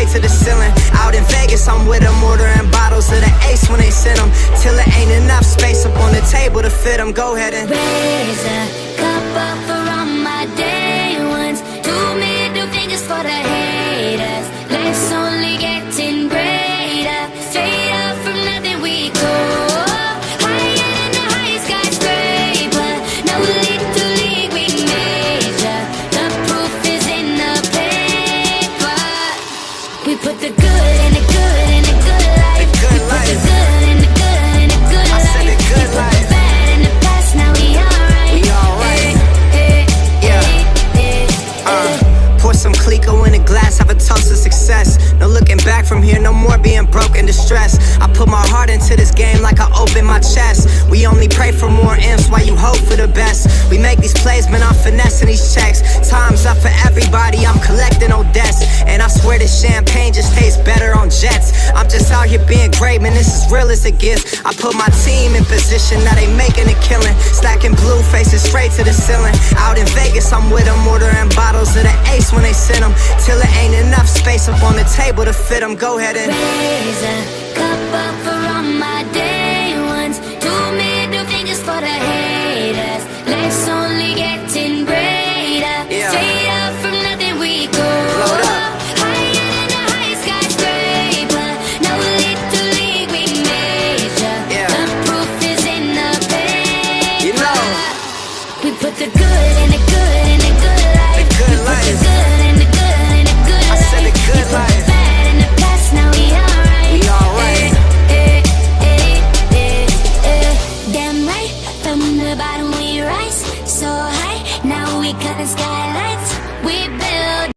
straight to the ceiling. Out in Vegas, I'm with them, ordering bottles of the Ace when they send them, till it ain't enough space up on the table to fit them. Go ahead and raise a cup up for all my day ones. 2 middle fingers for the haters. Life's only getting greater. Straight up from nothing we go. Higher than the highest skyscraper. No little league we major. The proof is in the paper. We put the good in the good in the good life. The good We put the life. good in the good in the good I said life. the good We put life. the bad in the past, now we alright. We alright. Yeah. Pour some Clico in a glass, have a toast to success. No looking back from here, no more being broke and distressed. I put my heart into this game like I open my chest. We only pray for more M's while you hope for the best. We make these plays, man, I'm finessing these checks. Time's up for everybody, I'm collecting old debts. And I swear this champagne just tastes better on jets. I'm just out here being great, man, this is real as it gets. I put my team in position, now they making a killing. Stacking blue faces straight to the ceiling. Out in Vegas, I'm with them, ordering bottles of the Ace when they send them, till it ain't enough space up on the table to fit them. Go ahead and raise a cup up for all my